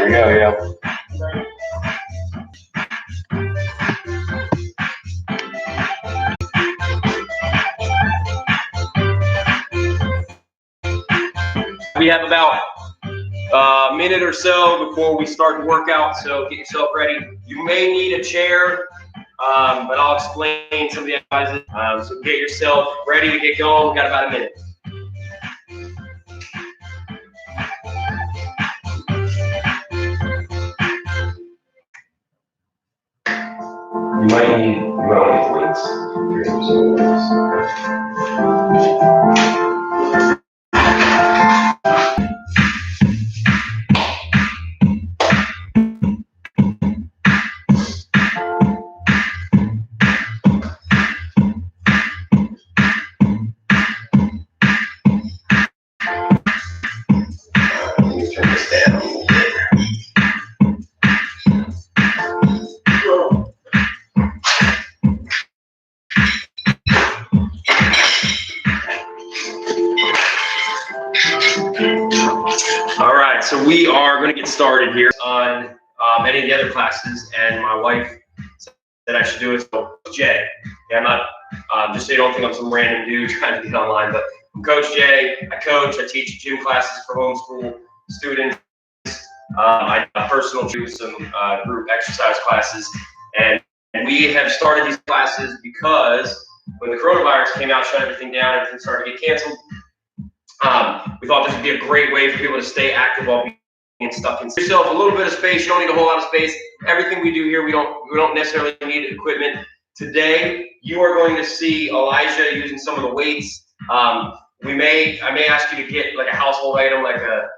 we go, yeah. We have about a minute or so before we start the workout, so get yourself ready. You may need a chair, but I'll explain some of the exercises. So get yourself ready to get going. We've got about a minute. You might need weights. All right, so we are going to get started here on any of the other classes, and my wife said I should do it. So, Jay, yeah, I'm not, just so you don't think I'm some random dude trying to get online, but I'm Coach Jay. I teach gym classes for homeschool students. I personal do some group exercise classes, and we have started these classes because when the coronavirus came out, shut everything down, everything started to get canceled. We thought this would be a great way for people to stay active while being stuck in. Give yourself a little bit of space. You don't need a whole lot of space. Everything we do here, we don't necessarily need equipment. Today, you are going to see Elijah using some of the weights. I may ask you to get like a household item, like a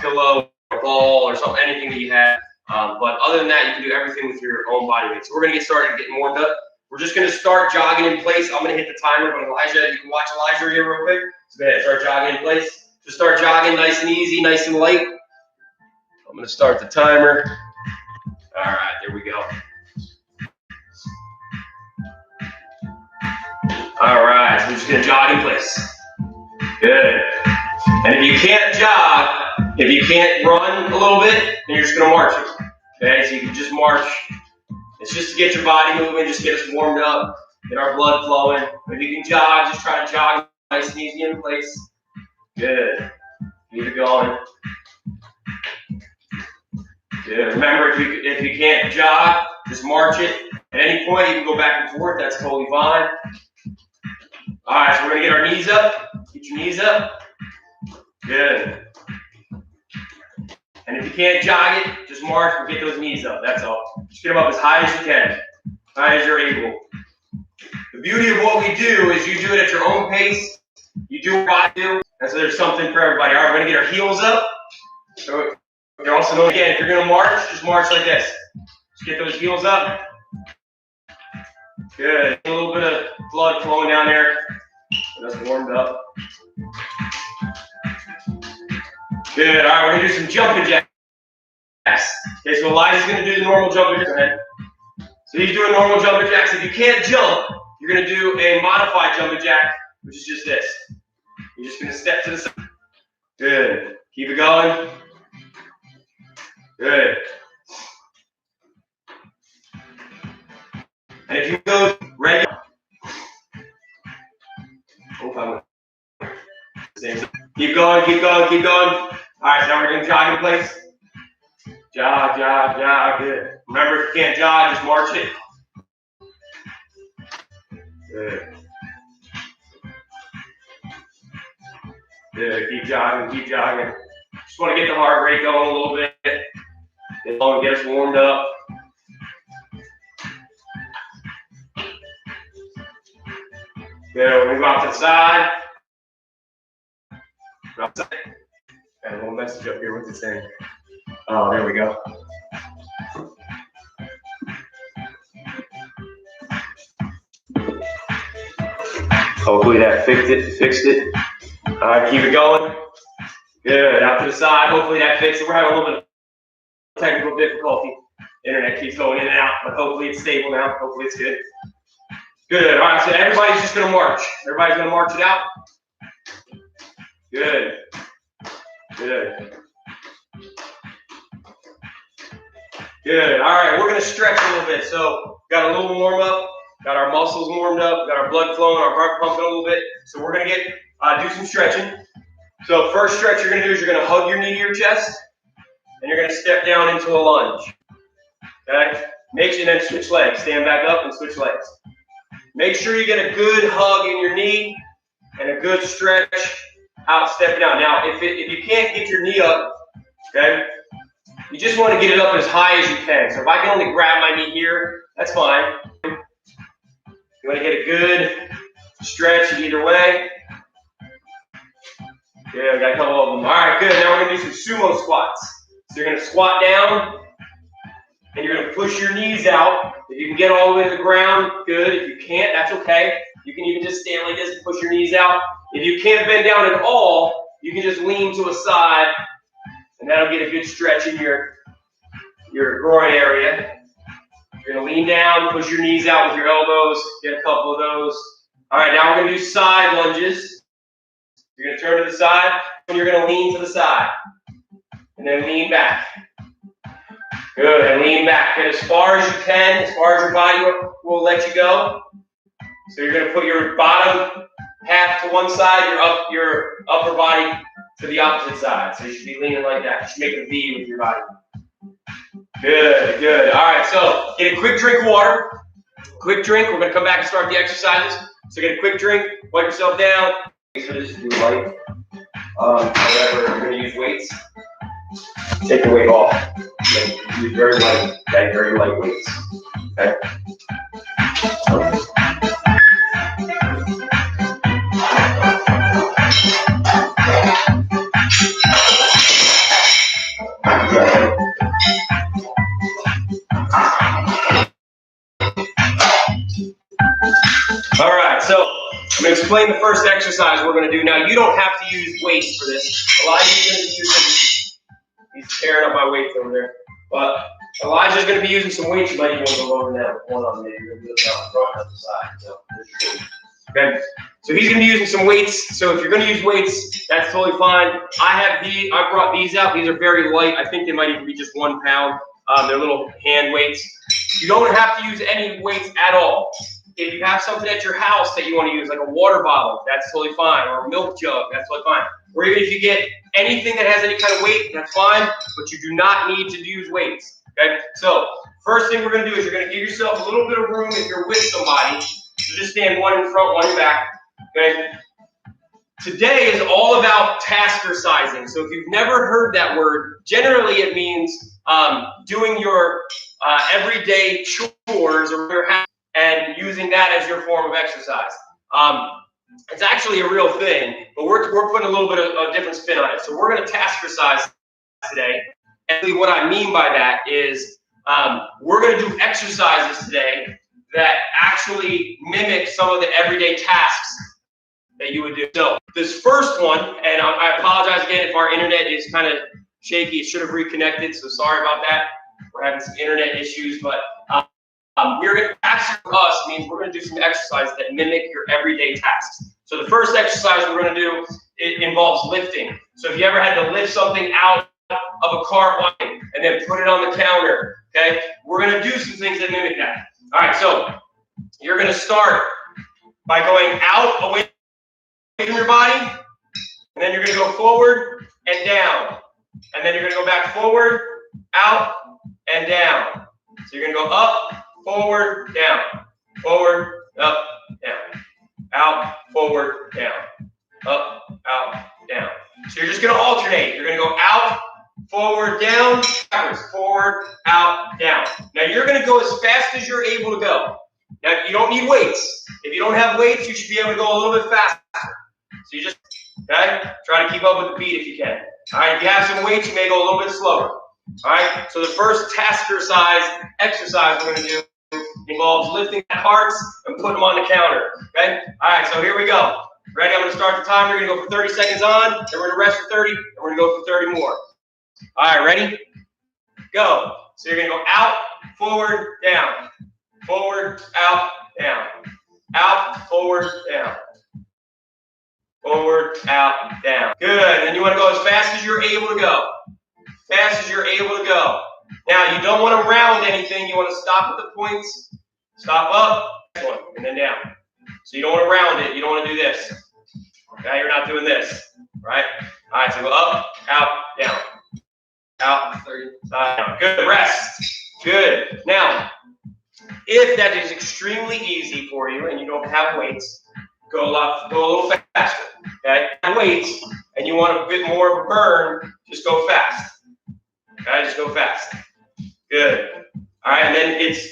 pillow, a ball, or something, anything that you have. But other than that, you can do everything with your own body weight. So we're going to get started getting warmed up. We're just going to start jogging in place. I'm going to hit the timer, but Elijah, you can watch Elijah here real quick. So go ahead, start jogging in place. Just start jogging nice and easy, nice and light. I'm going to start the timer. All right, there we go. All right, so we're just going to jog in place. Good. And if you can't jog, if you can't run a little bit, then you're just going to march it. Okay, so you can just march. It's just to get your body moving, just get us warmed up, get our blood flowing. If you can jog, just try to jog nice and easy in place. Good. Keep it going. Good. Remember, if you can't jog, just march it. At any point, you can go back and forth. That's totally fine. All right, so we're going to get our knees up. Get your knees up. Good. And if you can't jog it, just march and get those knees up. That's all. Just get them up as high as you can, as high as you're able. The beauty of what we do is you do it at your own pace. You do what I do, and so there's something for everybody. All right, we're going to get our heels up. So you're also going, again, if you're going to march, just march like this. Just get those heels up. Good. A little bit of blood flowing down there. Get us warmed up. Good. All right, we're going to do some jumping jacks. Okay, so Elijah's going to do the normal jumping jacks. Go ahead. So he's doing normal jumping jacks. If you can't jump, you're going to do a modified jumping jack, which is just this. You're just going to step to the side. Good. Keep it going. Good. And if you go regular, keep going, keep going, keep going. All right, so now we're going to jog in place. Jog, jog, jog. Good. Remember, if you can't jog, just march it. Good. Good. Keep jogging, keep jogging. Just want to get the heart rate going a little bit. Get us warmed up. Good. Move out to the side. Got a little message up here with this thing. Oh, there we go. Hopefully that fixed it. All right, keep it going. Good, out to the side. Hopefully that fixed it. We're having a little bit of technical difficulty. Internet keeps going in and out, but hopefully it's stable now. Hopefully it's good. Good, all right, so everybody's just gonna march. Everybody's gonna march it out. Good, good. Good. All right, we're going to stretch a little bit. So got a little warm up, got our muscles warmed up, got our blood flowing, our heart pumping a little bit. So we're going to get do some stretching. So first stretch you're going to do is you're going to hug your knee to your chest, and you're going to step down into a lunge. Okay? Make sure, and then switch legs. Stand back up and switch legs. Make sure you get a good hug in your knee and a good stretch out stepping out. Now, if you can't get your knee up, okay, you just want to get it up as high as you can. So if I can only grab my knee here, that's fine. You want to get a good stretch either way. Good, I got a couple of them. All right, good. Now we're going to do some sumo squats. So you're going to squat down, and you're going to push your knees out. If you can get all the way to the ground, good. If you can't, that's okay. You can even just stand like this and push your knees out. If you can't bend down at all, you can just lean to a side, and that'll get a good stretch in your groin area. You're going to lean down, push your knees out with your elbows, get a couple of those. All right, now we're going to do side lunges. You're going to turn to the side, and you're going to lean to the side. And then lean back. Good, and lean back. Get as far as you can, as far as your body will let you go. So you're going to put your bottom half to one side, your upper body to the opposite side. So you should be leaning like that. You should make a V with your body. Good, good. All right, so get a quick drink of water. Quick drink. We're going to come back and start the exercises. So get a quick drink, wipe yourself down. So this is do light. However, you're going to use weights. Take the weight off. Use very light, okay? Very light weights. Okay? All right, so I'm going to explain the first exercise we're going to do. Now, you don't have to use weights for this. Elijah's going to be using, he's tearing up my weights over there. But Elijah's going to be using some weights. You might even want to go over that with one on there. You're going to do it on the front and the side. So, okay. So he's going to be using some weights. So if you're going to use weights, that's totally fine. I brought these out. These are very light. I think they might even be just 1 pound. They're little hand weights. You don't have to use any weights at all. If you have something at your house that you want to use, like a water bottle, that's totally fine, or a milk jug, that's totally fine. Or even if you get anything that has any kind of weight, that's fine, but you do not need to use weights, okay? So, first thing we're going to do is you're going to give yourself a little bit of room if you're with somebody. So just stand one in front, one in back, okay? Today is all about Taskercising. So if you've never heard that word, generally it means doing your everyday chores or your house, and using that as your form of exercise. It's actually a real thing, but we're putting a little bit of a different spin on it. So we're going to Taskercise today. And what I mean by that is we're going to do exercises today that actually mimic some of the everyday tasks that you would do. So this first one, and I apologize again if our internet is kind of shaky. It should have reconnected, so sorry about that. We're having some internet issues, but we're going to task for us means we're going to do some exercises that mimic your everyday tasks. So the first exercise we're going to do, it involves lifting. So if you ever had to lift something out of a cart and then put it on the counter, okay, we're going to do some things that mimic that. All right, so you're going to start by going out away from your body, and then you're going to go forward and down, and then you're going to go back forward, out, and down. So you're going to go up, forward, down, forward, up, down, out, forward, down, up, out, down. So you're just going to alternate. You're going to go out, forward, down, backwards, forward, out, down. Now you're going to go as fast as you're able to go. Now you don't need weights. If you don't have weights, you should be able to go a little bit faster. So you just, okay, try to keep up with the beat if you can. All right, if you have some weights, you may go a little bit slower. All right, so the first Taskercise exercise we're going to do involves lifting carts and putting them on the counter, okay? All right, so here we go. Ready? I'm going to start the timer. We're going to go for 30 seconds on, then we're going to rest for 30, and we're going to go for 30 more. All right, ready? Go. So you're going to go out, forward, down, forward, out, down, out, forward, down, forward, out, down. Good. And you want to go as fast as you're able to go. Fast as you're able to go. Now, you don't want to round anything. You want to stop at the points, stop up, and then down. So you don't want to round it. You don't want to do this. Okay, you're not doing this, right? All right, so go up, out, down. Out, down. Good, rest. Good. Now, if that is extremely easy for you and you don't have weights, go a little faster. Okay, weights, and you want a bit more of a burn, just go fast. Okay, just go fast. Good. All right, and then it's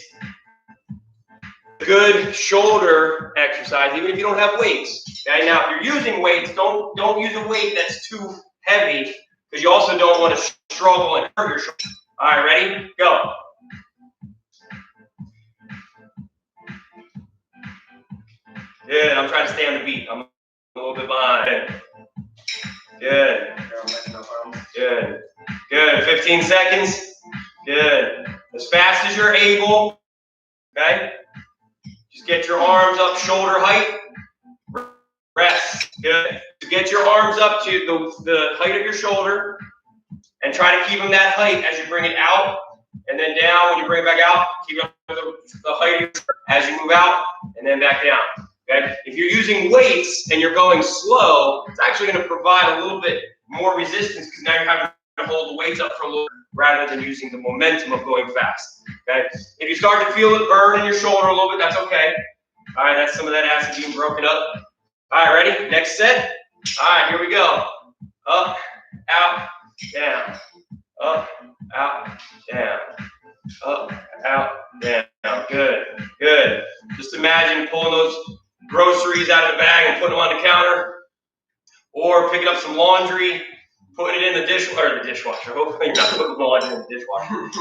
good shoulder exercise, even if you don't have weights. Okay, now if you're using weights, don't use a weight that's too heavy, because you also don't want to struggle and hurt your shoulder. All right, ready? Go. Good. I'm trying to stay on the beat. I'm a little bit behind. Good. Good. Good. 15 seconds. Good. As fast as you're able. Okay. Just get your arms up shoulder height. Rest. Good. Get your arms up to the height of your shoulder, and try to keep them that height as you bring it out, and then down when you bring it back out. Keep it up the height as you move out, and then back down. Okay? If you're using weights and you're going slow, it's actually going to provide a little bit more resistance, because now you're having to hold the weights up for a little bit rather than using the momentum of going fast. Okay? If you start to feel it burn in your shoulder a little bit, that's okay. All right, that's some of that acid being broken up. All right, ready? Next set. All right, here we go. Up, out, down. Up, out, down. Up, out, down. Good, good. Just imagine pulling those groceries out of the bag and putting them on the counter, or picking up some laundry, putting it in the dishwasher. Hopefully you're not putting laundry in the dishwasher.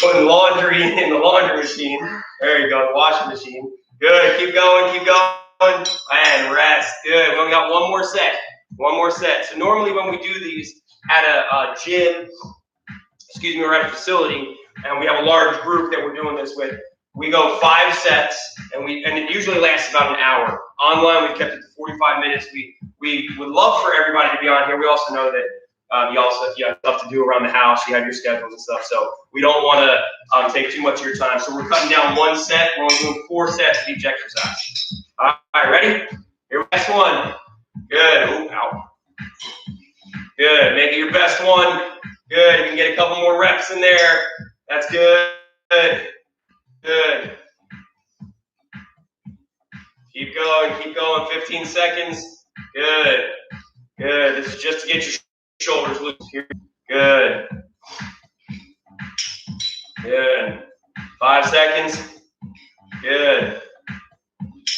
Putting laundry in the laundry machine. There you go, the washing machine. Good, keep going, and rest. Good, we only got one more set. One more set. So normally when we do these at a gym, or at a facility, and we have a large group that we're doing this with, we go 5 sets, and it usually lasts about an hour. Online, we've kept it to 45 minutes. We would love for everybody to be on here. We also know that you have stuff to do around the house. You have your schedules and stuff, so we don't want to take too much of your time. So we're cutting down 1 set. We're only doing 4 sets of each exercise. All right, ready? Your best one. Good. Ooh, ow. Good. Make it your best one. Good. You can get a couple more reps in there. That's good. Good. Keep going. 15 seconds. Good. Good. This is just to get your shoulders loose here. Good. Good. 5 seconds. Good.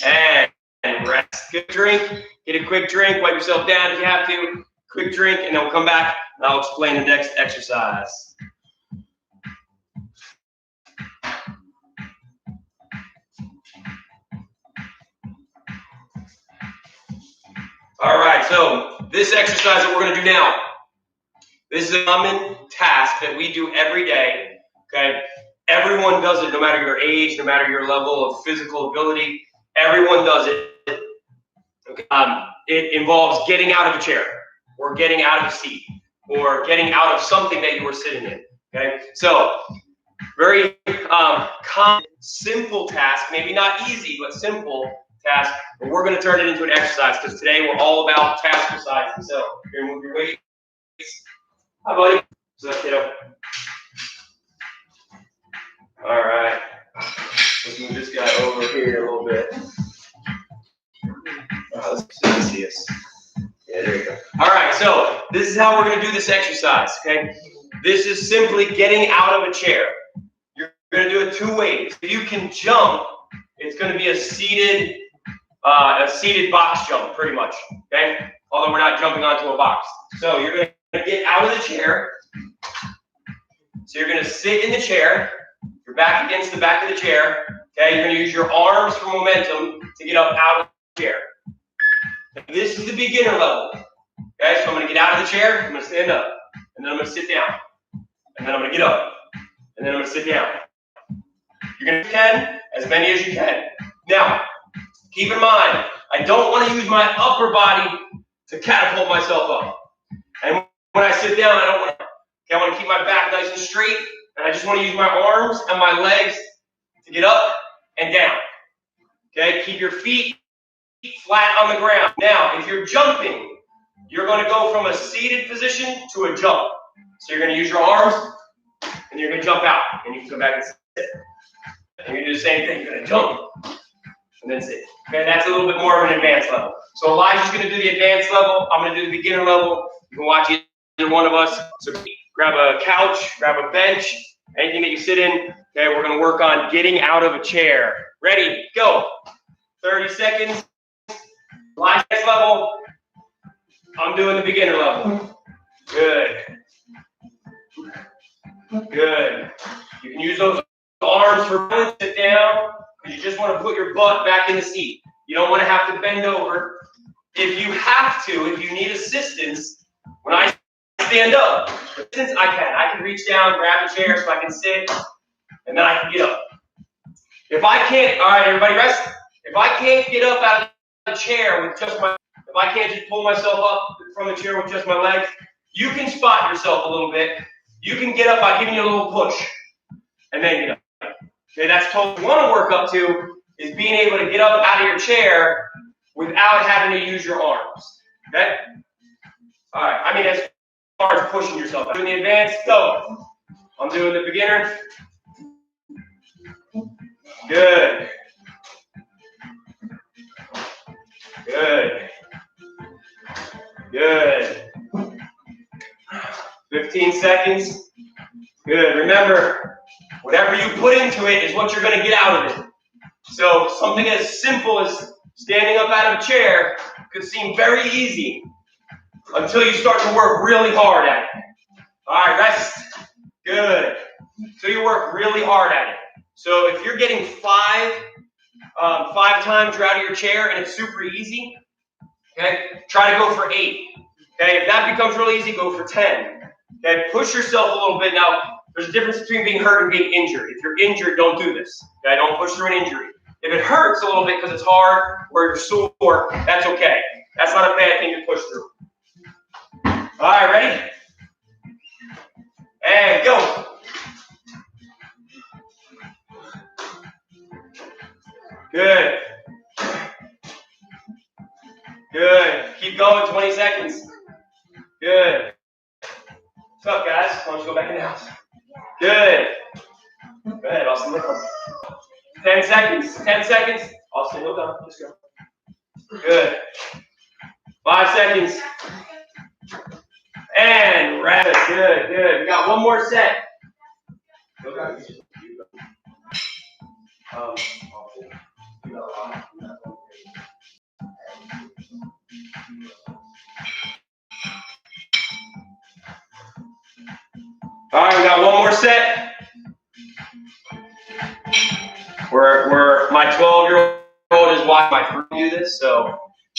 And rest. Good drink. Get a quick drink. Wipe yourself down if you have to. Quick drink, and then we'll come back and I'll explain the next exercise. All right, so this exercise that we're going to do now, this is a common task that we do every day, okay? Everyone does it, no matter your age, no matter your level of physical ability. Everyone does it. Okay. It involves getting out of a chair, or getting out of a seat, or getting out of something that you were sitting in, okay? So, very common, simple task, maybe not easy, but simple task, but we're going to turn it into an exercise, because today we're all about Taskercising. So you're going to move your weight. Hi, buddy. So, kiddo. All right. Let's move this guy over here a little bit. Let's see us. Yeah, there you go. All right. So this is how we're going to do this exercise. Okay. This is simply getting out of a chair. You're going to do it 2 ways. If you can jump, it's going to be a seated box jump, pretty much, okay? Although we're not jumping onto a box. So you're going to get out of the chair. So you're going to sit in the chair, your back against the back of the chair, okay? You're going to use your arms for momentum to get up out of the chair. And this is the beginner level, okay? So I'm going to get out of the chair, I'm going to stand up, and then I'm going to sit down, and then I'm going to get up, and then I'm going to sit down. You're going to can as many as you can. Now, keep in mind, I don't want to use my upper body to catapult myself up. And when I sit down, I don't want to Okay, I want to keep my back nice and straight, and I just want to use my arms and my legs to get up and down. Okay, keep your feet flat on the ground. Now, if you're jumping, you're going to go from a seated position to a jump. So you're going to use your arms, and you're going to jump out, and you can go back and sit. And you're going to do the same thing. You're going to jump, and then sit. Okay, that's a little bit more of an advanced level. So Elijah's going to do the advanced level. I'm going to do the beginner level. You can watch either one of us. So grab a couch, grab a bench, anything that you sit in. Okay, we're going to work on getting out of a chair. Ready, go. 30 seconds. Elijah's level. I'm doing the beginner level. Good. Good. You can use those arms for balance. Sit down, because you just want to put your butt back in the seat. You don't want to have to bend over. If you have to, if you need assistance, when I stand up, since I can reach down, grab a chair so I can sit, and then I can get up. If I can't, all right, everybody rest. If I can't get up out of the chair with just my, if I can't just pull myself up from the chair with just my legs, you can spot yourself a little bit. You can get up by giving you a little push, and then get up. Okay, that's totally what you want to work up to, is being able to get up out of your chair without having to use your arms. Okay? All right, I mean, as far as pushing yourself. I'm doing the advanced, go. I'm doing the beginner. Good. Good. Good. 15 seconds. Good. Remember, whatever you put into it is what you're going to get out of it. So something as simple as standing up out of a chair could seem very easy until you start to work really hard at it. All right, rest. Good. So you work really hard at it. So if you're getting five times you're out of your chair and it's super easy, okay, try to go for 8. Okay, if that becomes really easy, go for 10. Okay, push yourself a little bit. Now, there's a difference between being hurt and being injured. If you're injured, don't do this. Okay, don't push through an injury. If it hurts a little bit because it's hard or you're sore, that's okay. That's not a bad thing to push through. All right, ready? And go. Good. Good. Keep going, 20 seconds. Good. What's up, guys? Why don't you go back in the house? Good. Go ahead, Austin. 10 seconds. 10 seconds. Austin, no down. Let's go. Good. 5 seconds. And rest. Good, good. We got one more set. All right, we got one more set. Where my 12-year-old is watching my friend do this, so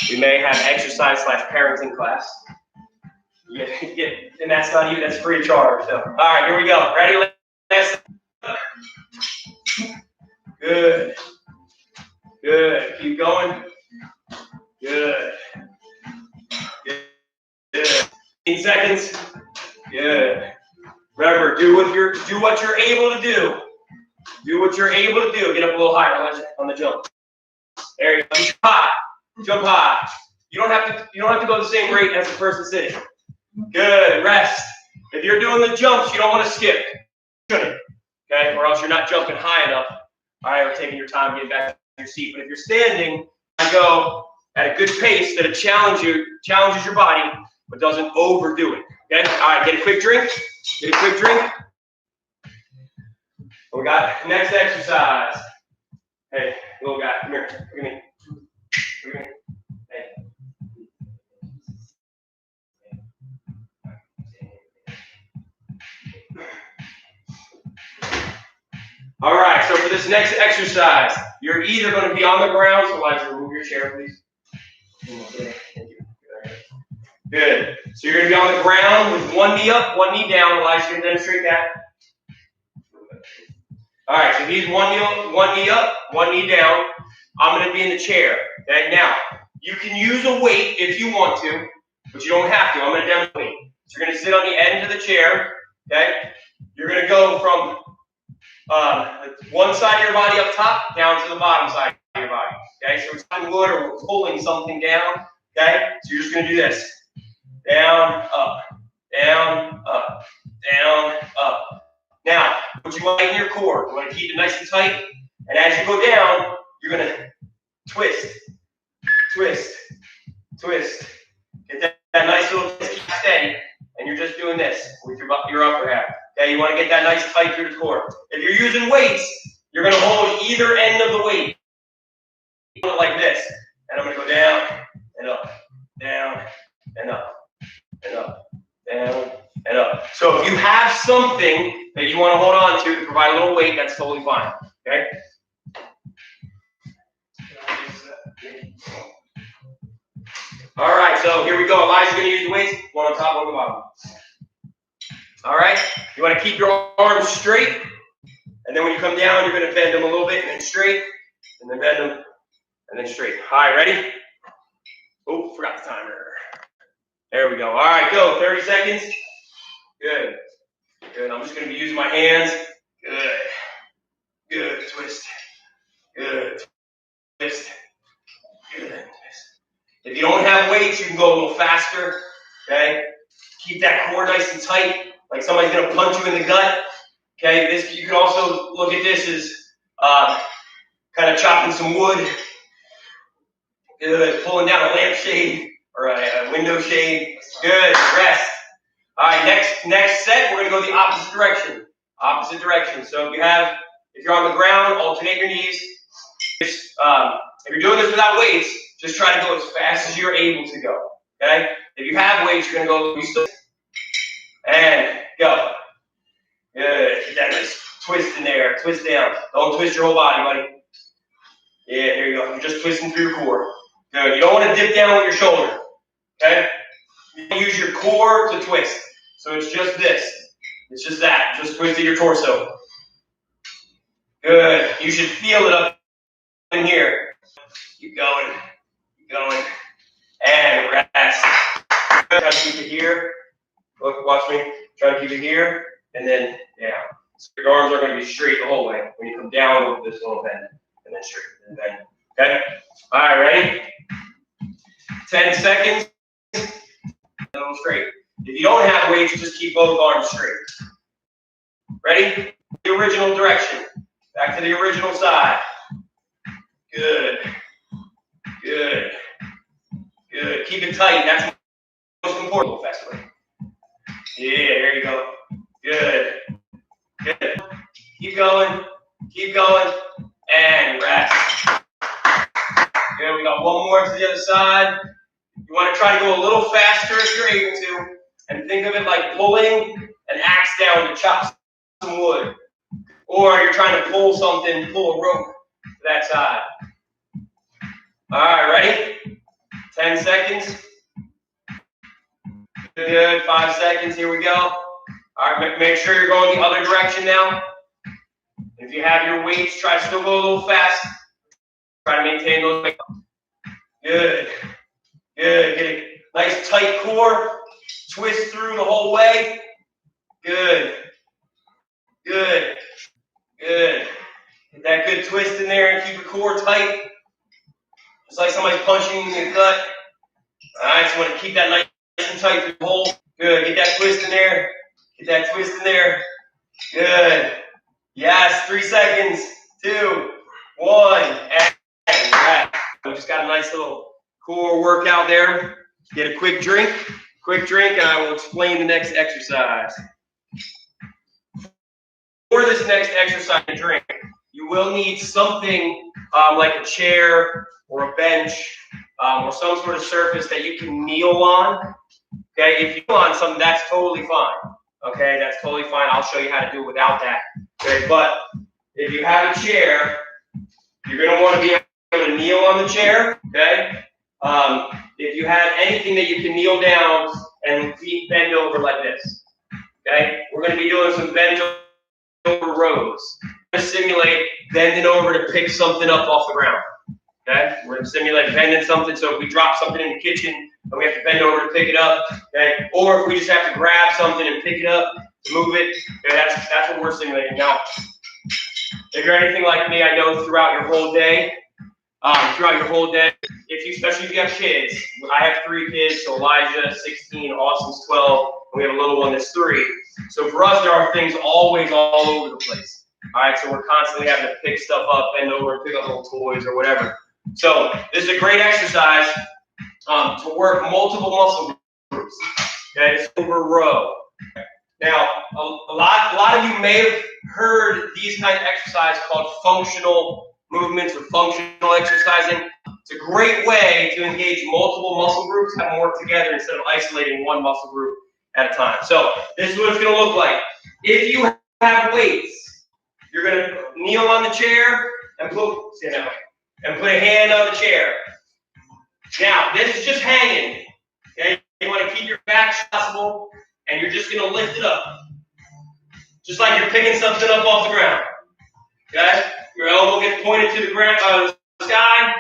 we may have exercise/parenting class. And that's not you, that's free of charge. So, all right, here we go. Ready? Last. Good. Good. Keep going. Good. Good. 15 seconds. Good. Remember, do what you're able to do. Do what you're able to do. Get up a little higher on the jump. There you go. Jump high. Jump high. You don't have to go the same rate as the person sitting. Good. Rest. If you're doing the jumps, you don't want to skip. Shouldn't. Okay? Or else you're not jumping high enough. All right, or taking your time getting back to your seat. But if you're standing, you go at a good pace that challenges your body, but doesn't overdo it. Okay? All right, get a quick drink. Get a quick drink. We got next exercise. Hey, little guy, come here. Look at me. Look at me. Hey. All right, so for this next exercise, you're either going to be on the ground, so Elijah, remove your chair, please. Thank you. Good. So you're going to be on the ground with one knee up, one knee down. Elijah's going to demonstrate that. All right, so he's one knee up, one knee down. I'm going to be in the chair. Okay, now, you can use a weight if you want to, but you don't have to. I'm going to demonstrate. So you're going to sit on the end of the chair. okay? You're gonna go from one side of your body up top down to the bottom side of your body, okay? So it's on wood or we're pulling something down, okay? So you're just gonna do this. Down, up, down, up, down, up. Now, what you want in your core, you want to keep it nice and tight, and as you go down, you're going to twist, twist, twist. Get that nice little twist, keep steady, and you're just doing this with your upper half. Okay, you want to get that nice tight through the core. If you're using weights, you're going to hold either end of the weight like this, and I'm going to go down and up, down and up. And up, down, and up. So if you have something that you want to hold on to provide a little weight, that's totally fine. Okay? All right, so here we go. Elijah's going to use the weights, one on top, one on the bottom. All right? You want to keep your arms straight, and then when you come down, you're going to bend them a little bit, and then straight, and then bend them, and then straight. All right, ready? Oh, forgot the timer. There we go. All right, go. 30 seconds. Good. Good. I'm just going to be using my hands. Good. Good. Twist. Good. Twist. Good. Twist. If you don't have weights, you can go a little faster. Okay? Keep that core nice and tight, like somebody's going to punch you in the gut. Okay? This, you can also look at this as kind of chopping some wood. Good. Pulling down a lampshade or a window shade. Good. Rest. All right, next set, we're going to go the opposite direction. Opposite direction. So if you're on the ground, alternate your knees. If you're doing this without weights, just try to go as fast as you're able to go. Okay? If you have weights, you're going to go and go. Good. Get that nice twist in there. Twist down. Don't twist your whole body, buddy. Yeah, there you go. You're just twisting through your core. Good. You don't want to dip down with your shoulder. Okay? You use your core to twist. So it's just this. It's just that. Just twisting your torso. Good. You should feel it up in here. Keep going. Keep going. And rest. Try to keep it here. Look, watch me. Try to keep it here. And then down. So your arms are going to be straight the whole way. When you come down with this little bend. And then straight. And bend. Okay? All right, ready? 10 seconds. A little straight. If you don't have weights, just keep both arms straight. Ready? The original direction. Back to the original side. Good. Good. Good. Keep it tight. That's most important. Faster. Yeah, there you go. Good. Good. Keep going. Keep going. And rest. Good. We got one more to the other side. You want to try to go a little faster if you're able to. And think of it like pulling an axe down to chop some wood. Or you're trying to pull something, pull a rope to that side. All right, ready? 10 seconds. Good, 5 seconds, here we go. All right, make sure you're going the other direction now. If you have your weights, try to still go a little fast. Try to maintain those weights. Good, good, get a nice tight core. Twist through the whole way. Good. Good. Good. Get that good twist in there and keep your core tight. Just like somebody's punching you in the gut. Alright, so you want to keep that nice and tight through the hole. Good. Get that twist in there. Get that twist in there. Good. Yes, 3 seconds. 2, 1, and rest. We just got a nice little core workout there. Get a quick drink. And I will explain the next exercise. For this next exercise and drink, you will need something like a chair or a bench or some sort of surface that you can kneel on. Okay, if you kneel on something, that's totally fine. Okay, that's totally fine. I'll show you how to do it without that. Okay, but if you have a chair, you're going to want to be able to kneel on the chair. Okay. If you have anything that you can kneel down and feet bend over like this, okay? We're going to be doing some bend over rows. We're going to simulate bending over to pick something up off the ground, okay? We're going to simulate bending something, so if we drop something in the kitchen and we have to bend over to pick it up, okay? Or if we just have to grab something and pick it up, to move it. Okay, that's what we're simulating. Now, if you're anything like me, I know throughout your whole day, especially if you have kids. I have 3 kids, so Elijah, 16, Austin's 12, and we have a little one that's 3. So for us, there are things always all over the place. All right, so we're constantly having to pick stuff up, bend over, and pick up little toys or whatever. So this is a great exercise to work multiple muscle groups. Okay, it's over row. Now, a lot of you may have heard these kind of exercises called functional movements or functional exercising. It's a great way to engage multiple muscle groups, have them work together instead of isolating one muscle group at a time. So this is what it's going to look like. If you have weights, you're going to kneel on the chair and stand that way, and put a hand on the chair. Now, this is just hanging. Okay, you want to keep your back possible, and you're just going to lift it up, just like you're picking something up off the ground. Okay, your elbow gets pointed to the ground, the sky,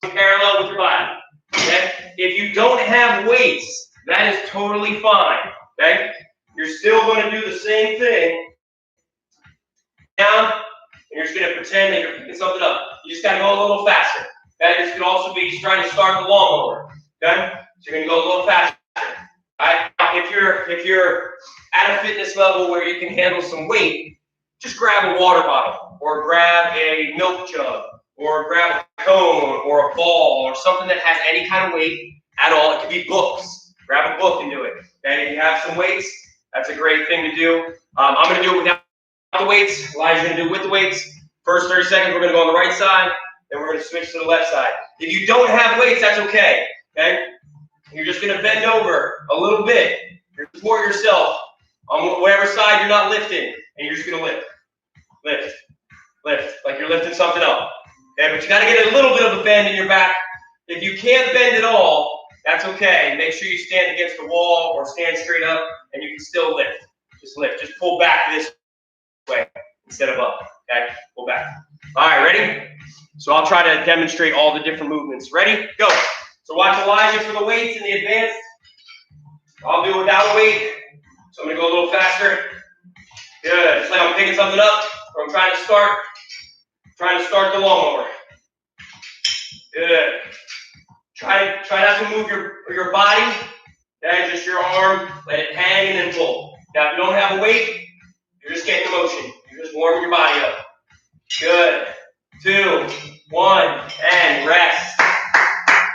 parallel with your body. Okay, if you don't have weights, that is totally fine. Okay, you're still going to do the same thing. Down, and you're just going to pretend that you're picking something up. You just got to go a little faster. Okay, this could also be trying to start the lawnmower. Okay, so you're going to go a little faster. All right, if you're at a fitness level where you can handle some weight, just grab a water bottle, or grab a milk jug, or grab a cone, or a ball, or something that has any kind of weight at all. It could be books. Grab a book and do it. Okay, if you have some weights, that's a great thing to do. I'm going to do it without the weights. Elijah's going to do it with the weights. First 30 seconds, we're going to go on the right side, then we're going to switch to the left side. If you don't have weights, that's okay. Okay, you're just going to bend over a little bit. You support yourself on whatever side you're not lifting, and you're just going to lift. Lift, lift, like you're lifting something up. Okay, but you got to get a little bit of a bend in your back. If you can't bend at all, that's okay. Make sure you stand against the wall or stand straight up, and you can still lift. Just lift. Just pull back this way instead of up. Okay, pull back. All right, ready? So I'll try to demonstrate all the different movements. Ready? Go. So watch Elijah for the weights in the advanced. I'll do it without a weight. So I'm going to go a little faster. Good. It's like I'm picking something up, or I'm trying to start the lawnmower. Good. Try not to move your body. Okay, just your arm. Let it hang and then pull. Now, if you don't have a weight, you're just getting the motion. You're just warming your body up. Good. 2, 1, and rest.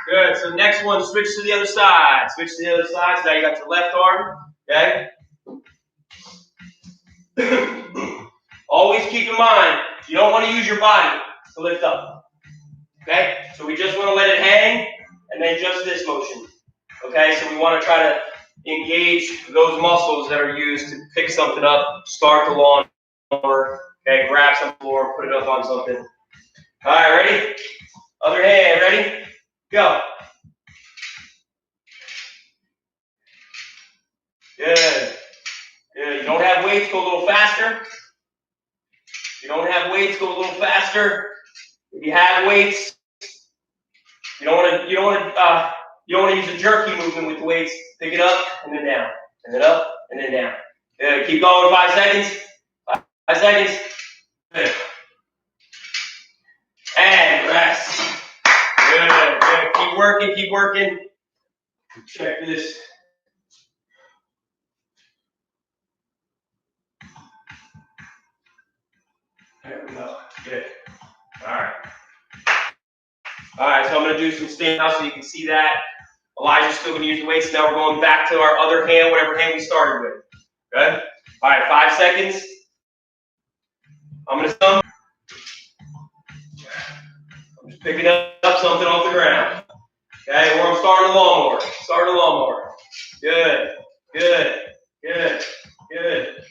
Good. So next one, switch to the other side. Switch to the other side. So now you got your left arm. Okay. Always keep in mind, you don't want to use your body to lift up. Okay? So we just want to let it hang, and then just this motion. Okay? So we want to try to engage those muscles that are used to pick something up, start the lawnmower, okay, grab some floor, put it up on something. All right, ready? Other hand, ready? Go. Good. Good. You don't have weights, go a little faster. You don't have weights, go a little faster. If you have weights, you don't want to use a jerky movement with the weights. Pick it up and then down, and then up and then down. Good. Keep going. 5 seconds. 5 seconds. Good. And rest. Good. Good. Keep working. Keep working. Check this. There we go. Good. All right. All right, so I'm going to do some stand now so you can see that. Elijah's still going to use the weights. Now we're going back to our other hand, whatever hand we started with. Good? All right, 5 seconds. I'm going to thumb. I'm just picking up something off the ground. Okay, or I'm starting a lawnmower. Starting a lawnmower. Good, good, good, good.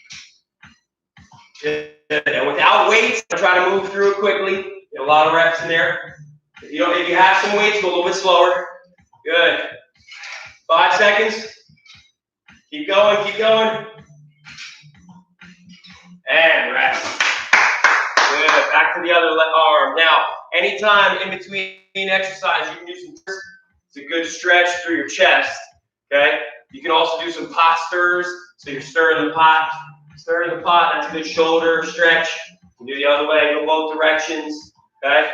Good. And without weights, I'm trying to move through it quickly. Get a lot of reps in there. If you have some weights, go a little bit slower. Good. 5 seconds. Keep going, keep going. And rest. Good. Back to the other arm. Now, anytime in between exercise, you can do some. It's a good stretch through your chest. Okay. You can also do some pot stirs. So you're stirring the pot. Stir in the pot. That's a good shoulder stretch. You can do the other way. Go both directions. Okay.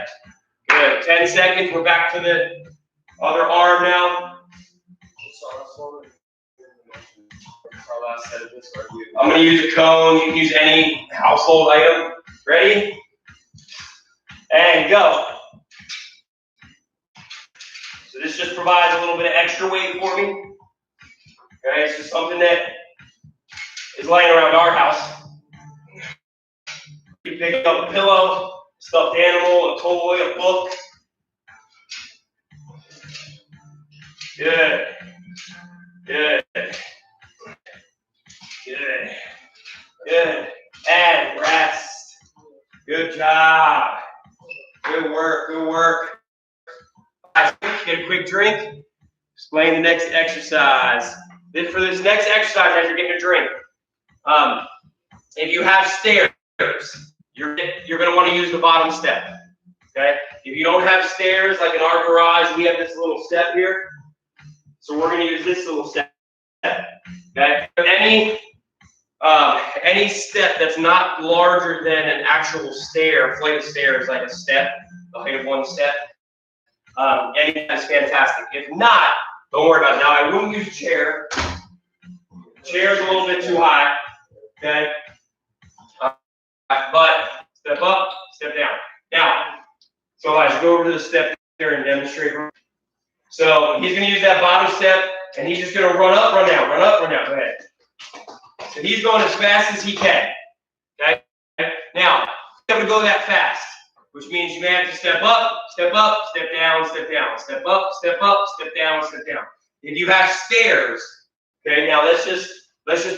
Good. 10 seconds. We're back to the other arm now. I'm going to use a cone. You can use any household item. Ready? And go. So this just provides a little bit of extra weight for me. Okay, it's just something that is laying around our house. You pick up a pillow, stuffed animal, a toy, a book. Good. Good. Good. Good. And rest. Good job. Good work. Good work. Get a quick drink. Explain the next exercise. For this next exercise, as you're getting a drink, if you have stairs, you're going to want to use the bottom step. Okay. If you don't have stairs, like in our garage, we have this little step here. So we're going to use this little step. Okay. Any step that's not larger than an actual stair, flight of stairs, like a step, the height of one step, any is fantastic. If not, don't worry about it. Now, I wouldn't use a chair. The chair is a little bit too high. Okay. But step up, step down. Now, so I should go over to the step there and demonstrate. So he's going to use that bottom step, and he's just going to run up, run down, run up, run down. Go ahead. So he's going as fast as he can. Okay. Now, he's going to go that fast, which means you may have to step up, step down, step down, step up, step down, step down. If you have stairs, okay. Now let's just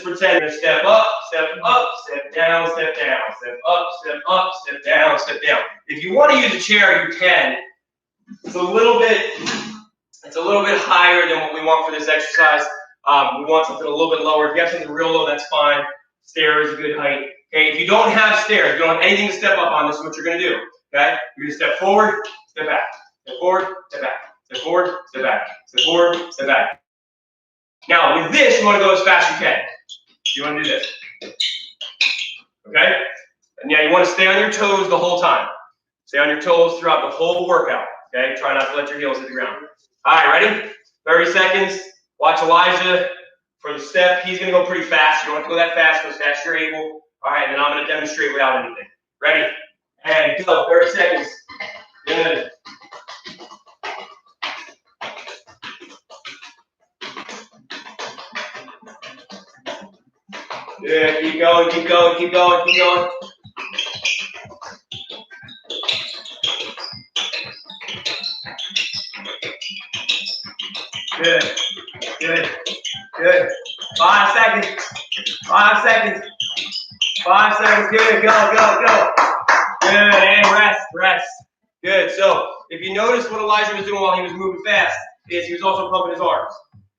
pretend you're step up, step down, step down, step up, step down, step down. If you want to use a chair, you can. It's a little bit higher than what we want for this exercise. We want something a little bit lower. If you have something real low, that's fine. Stair is a good height. Okay, if you don't have stairs, you don't have anything to step up on, this is what you're going to do. Okay, you're going to step forward, step back, step forward, step back, step forward, step back, step forward, step back. Now, with this, you want to go as fast as you can. You want to do this. Okay? And yeah, you want to stay on your toes the whole time. Stay on your toes throughout the whole workout. Okay? Try not to let your heels hit the ground. All right, ready? 30 seconds. Watch Elijah for the step. He's going to go pretty fast. You don't have to go that fast. Go as fast as you're able. All right, and then I'm going to demonstrate without anything. Ready? And go. 30 seconds. Good. Good. Keep going, keep going, keep going, keep going. Good. Good. Good. 5 seconds. 5 seconds. 5 seconds. Good. Go, go, go. Good. And rest, rest. Good. So if you notice what Elijah was doing while he was moving fast, is he was also pumping his arms.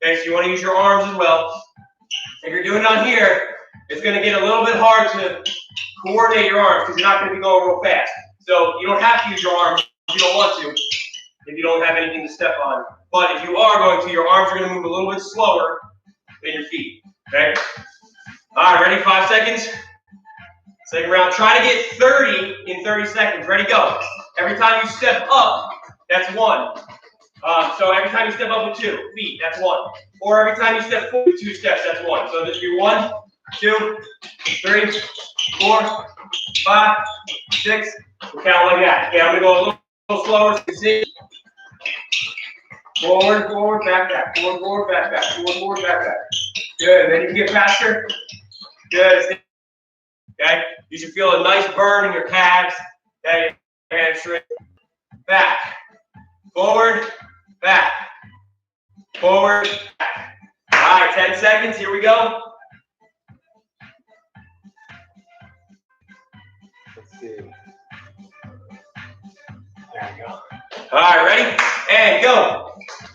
Okay, so you want to use your arms as well. If you're doing it on here, it's going to get a little bit hard to coordinate your arms because you're not going to be going real fast. So you don't have to use your arms if you don't want to, if you don't have anything to step on. But if you are going to, your arms are going to move a little bit slower than your feet. Okay? All right, ready? 5 seconds. Second round. Try to get 30 in 30 seconds. Ready? Go. Every time you step up, that's 1. So every time you step up with 2 feet, that's 1. Or every time you step forward with 2 steps, that's 1. So this would be 1, 2, 3, 4, 5, 6. We'll count like that. Okay, I'm going to go a little slower. So you see. Forward, forward, back, back. Forward, forward, back, back. Forward, forward, back, back. Good. Then you can get faster. Good. Okay. You should feel a nice burn in your calves. Okay. Hamstring. Back. Forward. Back. Forward. Back. All right. 10 seconds. Here we go. Let's see. There we go. All right. Ready? And go.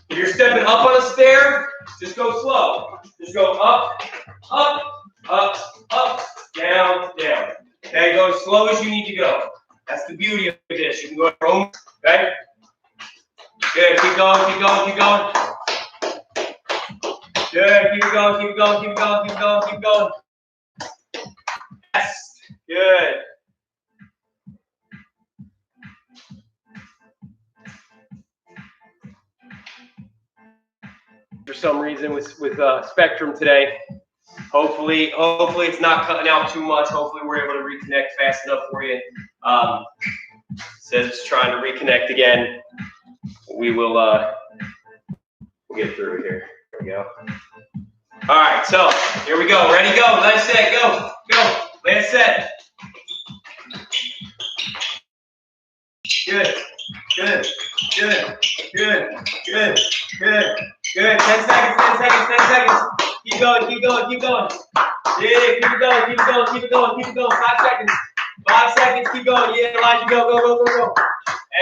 If you're stepping up on a stair, just go slow. Just go up, up, up, up, down, down. Okay, go as slow as you need to go. That's the beauty of this. You can go at your own. Okay? Good. Keep going, keep going, keep going. Good. Keep going, keep going, keep going, keep going, keep going. Good. For some reason with Spectrum today, hopefully it's not cutting out too much. Hopefully we're able to reconnect fast enough for you. Says it's trying to reconnect again. We will we'll get through it here. There we go. All right, so here we go. Ready, go. Let's set, go. Go. Let's set. Good. Good. Good. Good. Good. Good. Good. 10 seconds, 10 seconds, 10 seconds. Keep going, keep going, keep going. Yeah, keep it going, keep it going, keep it going, keep it going. 5 seconds. 5 seconds, keep going. Yeah, Elijah, go, go, go, go, go.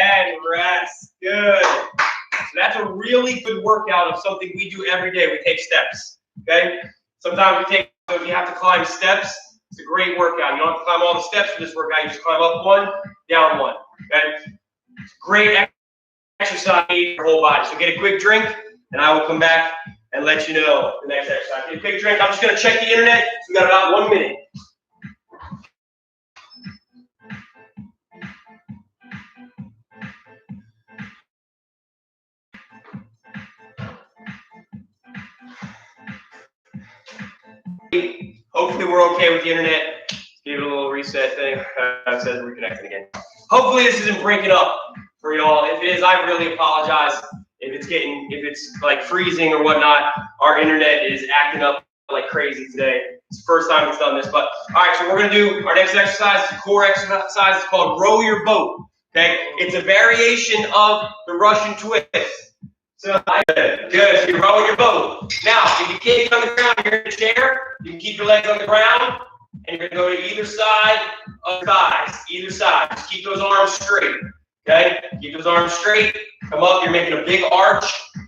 And rest. Good. So that's a really good workout of something we do every day. We take steps. Okay? Sometimes we take, if you have to climb steps, it's a great workout. You don't have to climb all the steps for this workout. You just climb up one, down one. Okay? It's great exercise for your whole body. So get a quick drink, and I will come back and let you know the next exercise. Get a quick drink. I'm just going to check the internet. So we got about 1 minute. Hopefully we're okay with the internet. Give it a little reset thing. It says we're connecting again. Hopefully this isn't breaking up for y'all. If it is, I really apologize. If it's like freezing or whatnot, our internet is acting up like crazy today. It's the first time it's done this, but all right, so we're gonna do our next exercise. It's a core exercise. It's called row your boat. Okay, it's a variation of the Russian twist. So good. So you're rowing your boat. Now, if you can't get on the ground, you're in a chair. You can keep your legs on the ground, and you're gonna go to either side of the thighs. Either side. Just keep those arms straight. Okay? Keep those arms straight. Come up. You're making a big arch.